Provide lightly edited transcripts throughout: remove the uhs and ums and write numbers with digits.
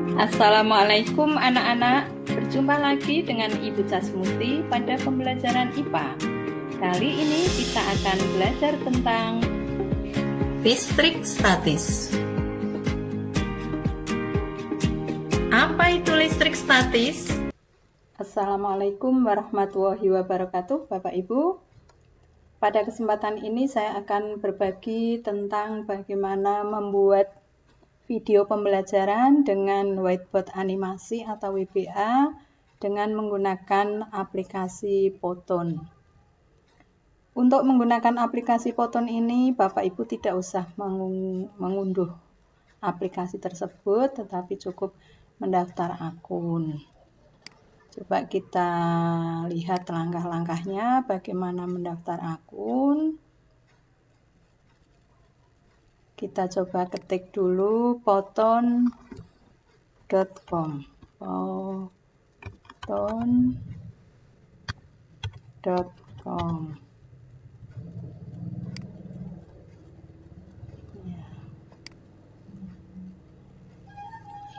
Assalamualaikum anak-anak, berjumpa lagi dengan Ibu Casmuti pada pembelajaran IPA. Kali ini kita akan belajar tentang listrik statis. Apa itu listrik statis? Assalamualaikum warahmatullahi wabarakatuh, Bapak Ibu. Pada kesempatan ini saya akan berbagi tentang bagaimana membuat video pembelajaran dengan whiteboard animasi atau WBA dengan menggunakan aplikasi Poton. Untuk menggunakan aplikasi Poton ini, Bapak Ibu tidak usah mengunduh aplikasi tersebut, tetapi cukup mendaftar akun. Coba kita lihat langkah-langkahnya bagaimana mendaftar akun. Kita coba ketik dulu poton.com. Poton.com.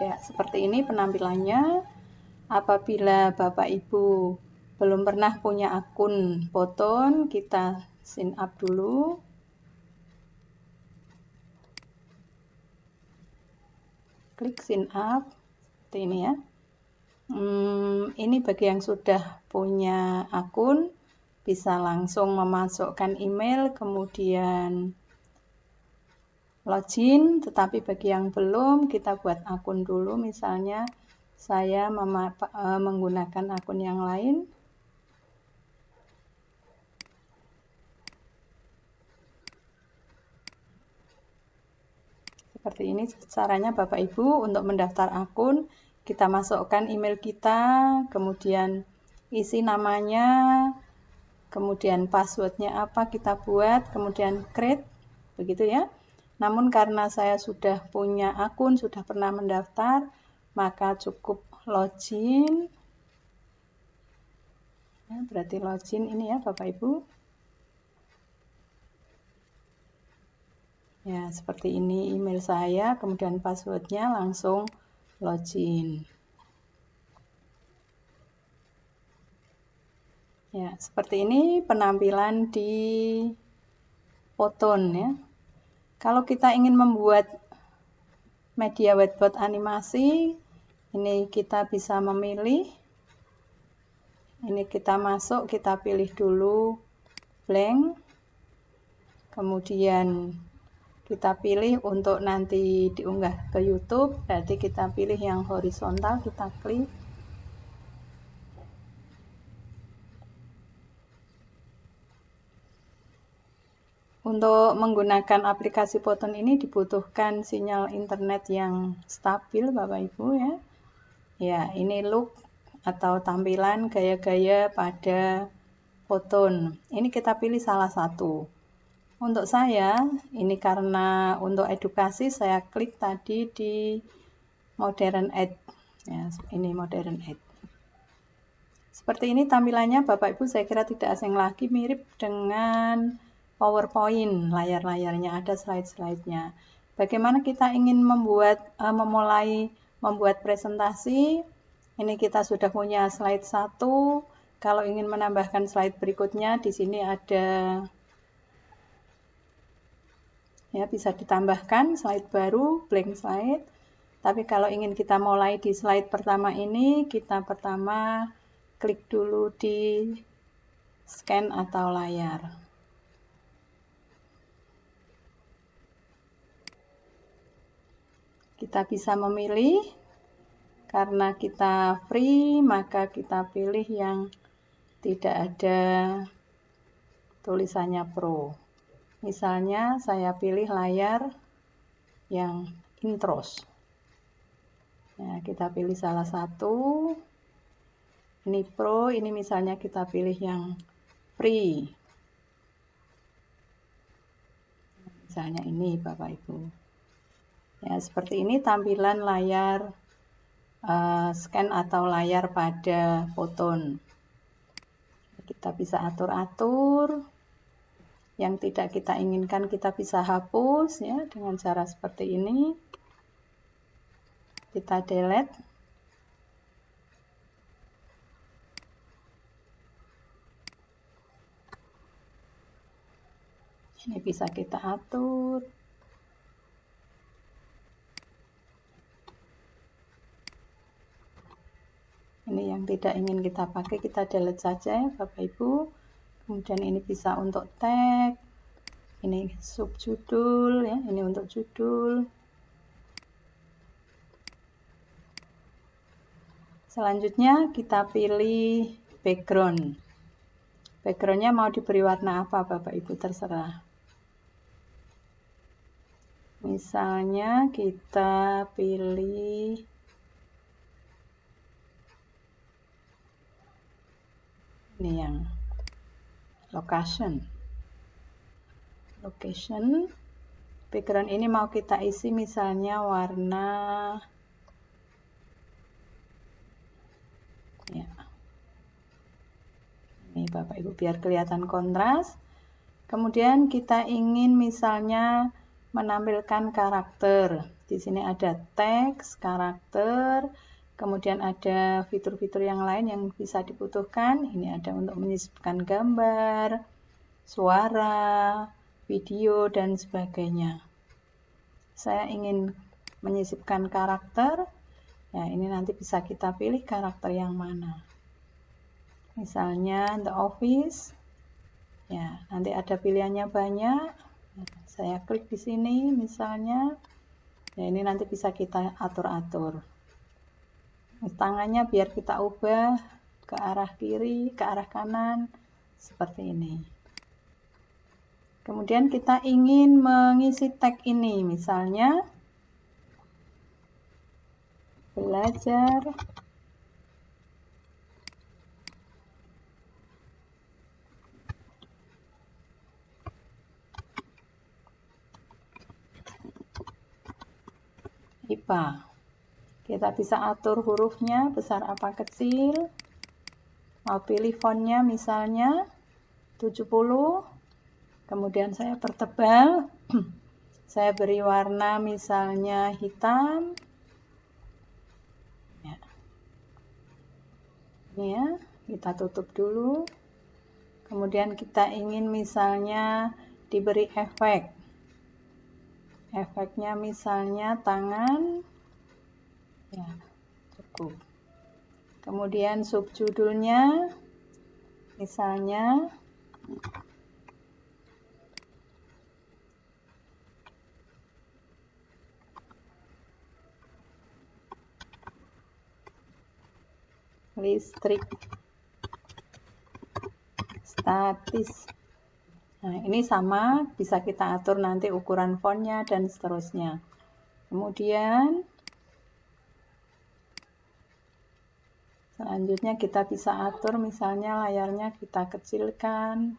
Ya, seperti ini penampilannya. Apabila Bapak Ibu belum pernah punya akun Poton, kita sign up dulu. Klik sign up, seperti ini ya. Ini bagi yang sudah punya akun, bisa langsung memasukkan email, kemudian login. Tetapi bagi yang belum, kita buat akun dulu. Misalnya saya menggunakan akun yang lain. Seperti ini caranya Bapak Ibu untuk mendaftar akun. Kita masukkan email kita, kemudian isi namanya, kemudian passwordnya apa kita buat, kemudian create, begitu ya. Namun karena saya sudah punya akun, sudah pernah mendaftar, maka cukup login. Ya, berarti login ini ya Bapak Ibu. Ya, seperti ini email saya, kemudian passwordnya, langsung login. Ya, seperti ini penampilan di Poton ya. Kalau kita ingin membuat media whiteboard animasi, ini kita bisa memilih. Ini kita masuk, kita pilih dulu blank. Kemudian kita pilih untuk nanti diunggah ke YouTube, berarti kita pilih yang horizontal, kita klik. Untuk menggunakan aplikasi Poton ini dibutuhkan sinyal internet yang stabil Bapak Ibu ya. Ya, ini look atau tampilan gaya-gaya pada Poton. Ini kita pilih salah satu. Untuk saya, ini karena untuk edukasi saya klik tadi di Modern Ed. Ya, ini Modern Ed. Seperti ini tampilannya Bapak Ibu, saya kira tidak asing lagi, mirip dengan PowerPoint, layar-layarnya ada slide-slide-nya. Bagaimana kita ingin memulai membuat presentasi? Ini kita sudah punya slide 1. Kalau ingin menambahkan slide berikutnya, di sini ada ya, bisa ditambahkan slide baru, blank slide. Tapi kalau ingin kita mulai di slide pertama ini, kita pertama klik dulu di scan atau layar. Kita bisa memilih, karena kita free, maka kita pilih yang tidak ada tulisannya Pro. Misalnya saya pilih layar yang intros. Nah, kita pilih salah satu. Ini Pro, ini misalnya kita pilih yang free. Misalnya ini Bapak Ibu. Ya, seperti ini tampilan layar scan atau layar pada Poton. Kita bisa atur-atur. Yang tidak kita inginkan kita bisa hapus ya dengan cara seperti ini. kita delete. Ini bisa kita atur. Ini yang tidak ingin kita pakai, kita delete saja ya Bapak Ibu. Kemudian ini bisa untuk tag, ini subjudul ya, ini untuk judul. Selanjutnya kita pilih background. Backgroundnya mau diberi warna apa Bapak Ibu, terserah. Misalnya kita pilih ini yang location. Background ini mau kita isi misalnya warna ya. Ini Bapak Ibu biar kelihatan kontras. Kemudian kita ingin misalnya menampilkan karakter. Di sini ada teks, karakter, kemudian ada fitur-fitur yang lain yang bisa dibutuhkan. Ini ada untuk menyisipkan gambar, suara, video, dan sebagainya. Saya ingin menyisipkan karakter. Ya, ini nanti bisa kita pilih karakter yang mana. Misalnya The Office. Ya, nanti ada pilihannya banyak. Saya klik di sini misalnya. Ya, ini nanti bisa kita atur-atur. Tangannya biar kita ubah ke arah kiri, ke arah kanan, seperti ini. Kemudian kita ingin mengisi tag ini, misalnya belajar IPA. Kita bisa atur hurufnya besar apa kecil. Mau pilih fontnya misalnya 70. Kemudian saya pertebal. Saya beri warna misalnya hitam. Ya. Ini ya, kita tutup dulu. Kemudian kita ingin misalnya diberi efek. Efeknya misalnya tangan. Ya, cukup. Kemudian subjudulnya misalnya listrik statis. Nah, ini sama, bisa kita atur nanti ukuran fontnya dan seterusnya. Kemudian selanjutnya kita bisa atur misalnya layarnya kita kecilkan.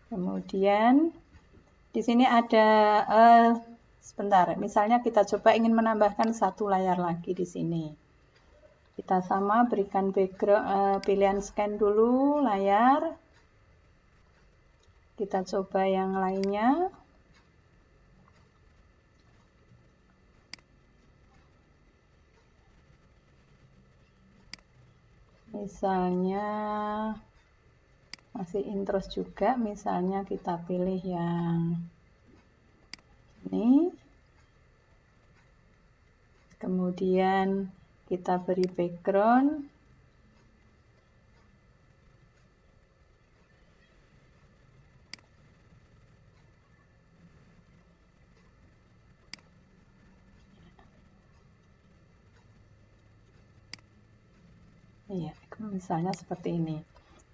Kemudian di sini ada sebentar, misalnya kita coba ingin menambahkan satu layar lagi di sini. Kita sama berikan background, pilihan scan dulu layar. Kita coba yang lainnya. Misalnya masih intros juga, misalnya kita pilih yang ini. Kemudian kita beri background. Iya, misalnya seperti ini.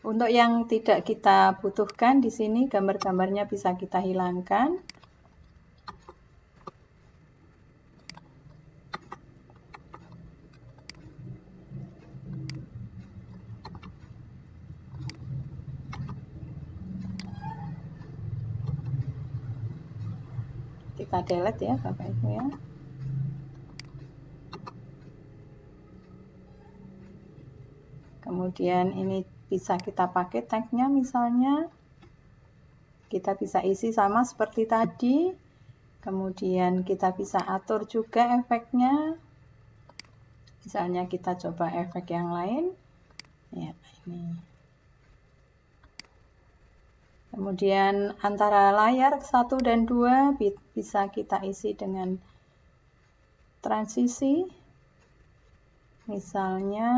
Untuk yang tidak kita butuhkan di sini gambar-gambarnya bisa kita hilangkan. Kita delete ya Bapak Ibu ya. Kemudian ini bisa kita pakai tagnya, misalnya kita bisa isi sama seperti tadi. Kemudian kita bisa atur juga efeknya. Misalnya kita coba efek yang lain. Ya, ini. Kemudian antara layar 1 dan 2 bisa kita isi dengan transisi. Misalnya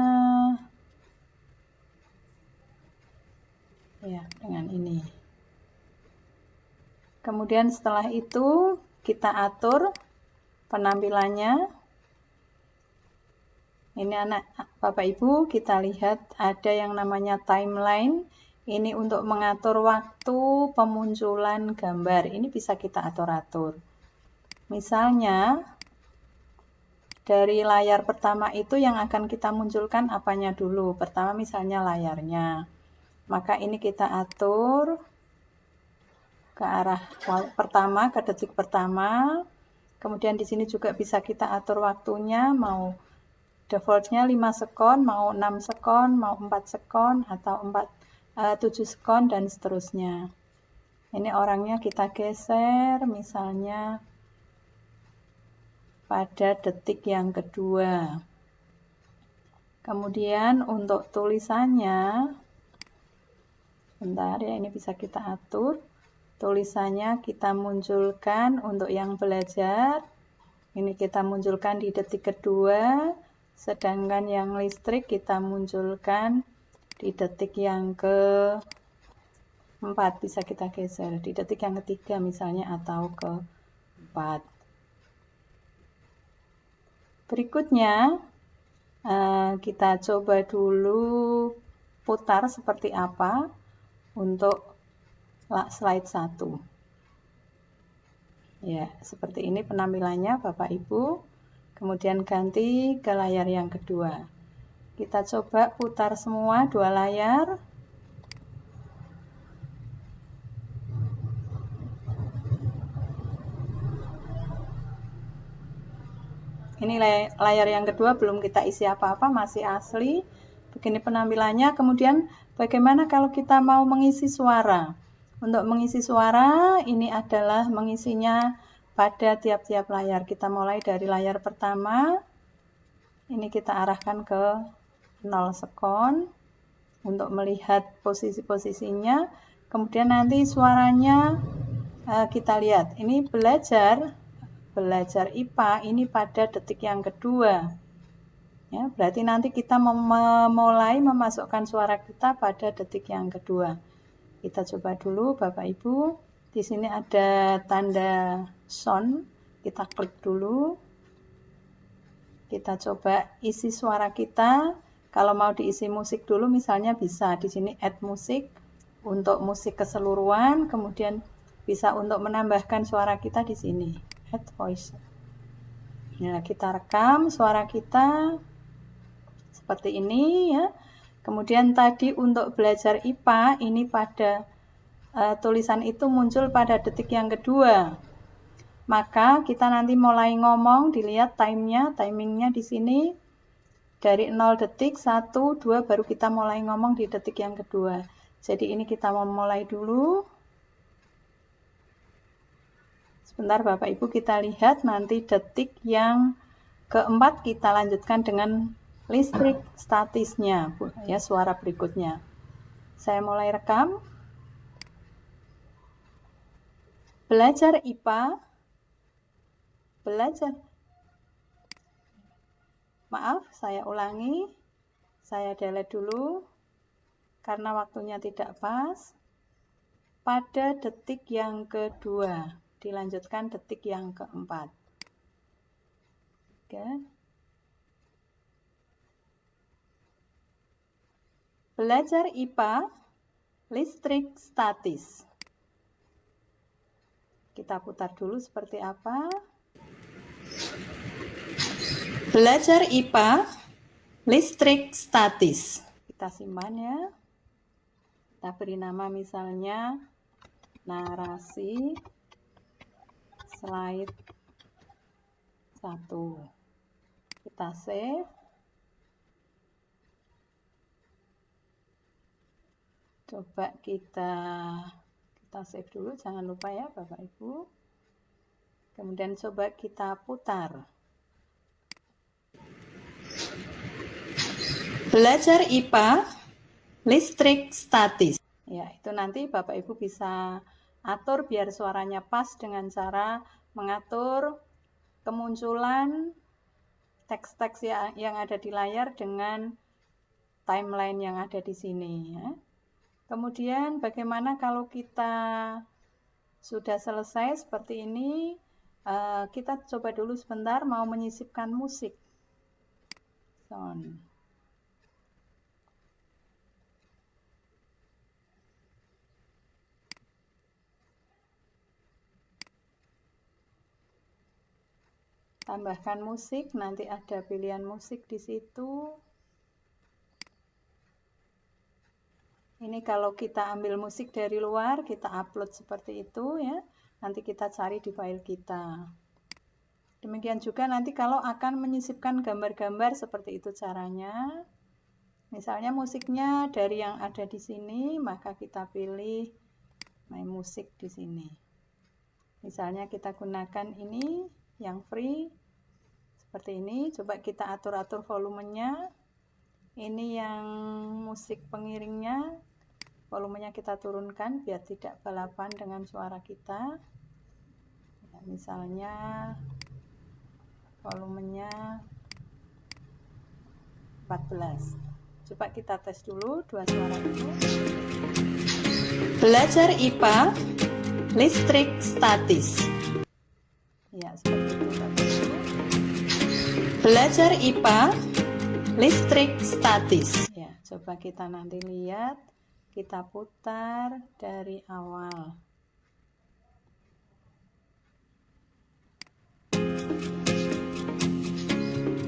ya, dengan ini. Kemudian setelah itu kita atur penampilannya. Ini Bapak Ibu, kita lihat ada yang namanya timeline. Ini untuk mengatur waktu pemunculan gambar. Ini bisa kita atur-atur. Misalnya, dari layar pertama itu yang akan kita munculkan apanya dulu. Pertama misalnya layarnya. Maka ini kita atur ke arah pertama, ke detik pertama. Kemudian di sini juga bisa kita atur waktunya, mau defaultnya 5 sekon, mau 6 sekon, mau 4 sekon, atau 7 sekon, dan seterusnya. Ini orangnya kita geser, misalnya pada detik yang kedua. Kemudian untuk tulisannya, bentar ya, ini bisa kita atur. Tulisannya kita munculkan untuk yang belajar. Ini kita munculkan di detik kedua. Sedangkan yang listrik kita munculkan di detik yang ke-4. Bisa kita geser. Di detik yang ketiga misalnya, atau ke-4. Berikutnya, kita coba dulu putar seperti apa untuk slide 1. Ya, seperti ini penampilannya Bapak Ibu. Kemudian ganti ke layar yang kedua. Kita coba putar semua 2 layar. Ini layar yang kedua, belum kita isi apa-apa, masih asli. Begini penampilannya. Kemudian bagaimana kalau kita mau mengisi suara? Untuk mengisi suara, ini adalah mengisinya pada tiap-tiap layar. Kita mulai dari layar pertama. Ini kita arahkan ke 0 sekon untuk melihat posisi-posisinya. Kemudian nanti suaranya kita lihat. Ini belajar IPA ini pada detik yang kedua. Ya, berarti nanti kita memulai memasukkan suara kita pada detik yang kedua. Kita coba dulu Bapak Ibu. Di sini ada tanda sound. Kita klik dulu. Kita coba isi suara kita. Kalau mau diisi musik dulu misalnya bisa. Di sini add musik untuk musik keseluruhan. Kemudian bisa untuk menambahkan suara kita di sini. Add voice. Nah, kita rekam suara kita seperti ini ya. Kemudian tadi untuk belajar IPA ini pada tulisan itu muncul pada detik yang kedua. Maka kita nanti mulai ngomong, dilihat timingnya di sini dari 0 detik, 1, 2 baru kita mulai ngomong di detik yang kedua. Jadi ini kita mau mulai dulu. Sebentar Bapak Ibu, kita lihat nanti detik yang keempat kita lanjutkan dengan listrik statisnya, ya, suara berikutnya. Saya mulai rekam. Belajar IPA. Belajar. Maaf, saya ulangi. Saya delete dulu karena waktunya tidak pas. Pada detik yang kedua, dilanjutkan detik yang keempat. Oke. Belajar IPA, listrik statis. Kita putar dulu seperti apa. Belajar IPA, listrik statis. Kita simpan ya. Kita beri nama misalnya narasi slide 1. Kita save. Coba kita save dulu, jangan lupa ya Bapak Ibu. Kemudian coba kita putar. Belajar IPA, listrik statis. Ya, itu nanti Bapak Ibu bisa atur biar suaranya pas dengan cara mengatur kemunculan teks-teks yang ada di layar dengan timeline yang ada di sini ya. Kemudian bagaimana kalau kita sudah selesai seperti ini, kita coba dulu sebentar mau menyisipkan musik. Sound. Tambahkan musik, nanti ada pilihan musik di situ. Ini kalau kita ambil musik dari luar, kita upload seperti itu ya. Nanti kita cari di file kita. Demikian juga nanti kalau akan menyisipkan gambar-gambar seperti itu caranya. Misalnya musiknya dari yang ada di sini, maka kita pilih My Music di sini. Misalnya kita gunakan ini yang free seperti ini. Coba kita atur-atur volumenya. Ini yang musik pengiringnya, volumenya kita turunkan biar tidak balapan dengan suara kita. Ya, misalnya volumenya 14. Coba kita tes dulu dua suara itu. Belajar IPA, listrik statis. Ya, seperti itu Bapak Ibu. Belajar IPA, listrik statis. Ya, coba kita nanti lihat, kita putar dari awal.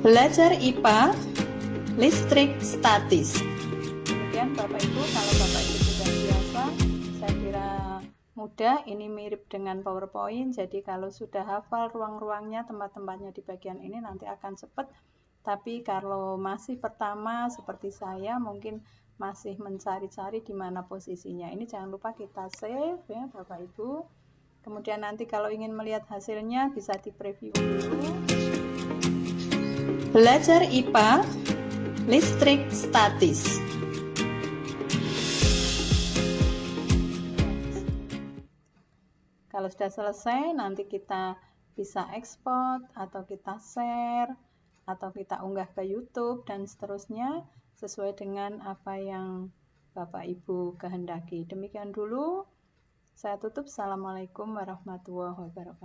Belajar IPA, listrik statis. Kemudian Bapak Ibu, kalau Bapak Ibu sudah biasa, saya kira mudah. Ini mirip dengan PowerPoint, jadi kalau sudah hafal ruang-ruangnya, tempat-tempatnya di bagian ini nanti akan cepat. Tapi kalau masih pertama seperti saya, mungkin masih mencari-cari di mana posisinya. Ini jangan lupa kita save ya Bapak Ibu. Kemudian nanti kalau ingin melihat hasilnya bisa di preview dulu. Belajar IPA, listrik statis. Kalau sudah selesai, nanti kita bisa ekspor atau kita share atau kita unggah ke YouTube dan seterusnya sesuai dengan apa yang Bapak Ibu kehendaki. Demikian dulu, saya tutup. Assalamualaikum warahmatullahi wabarakatuh.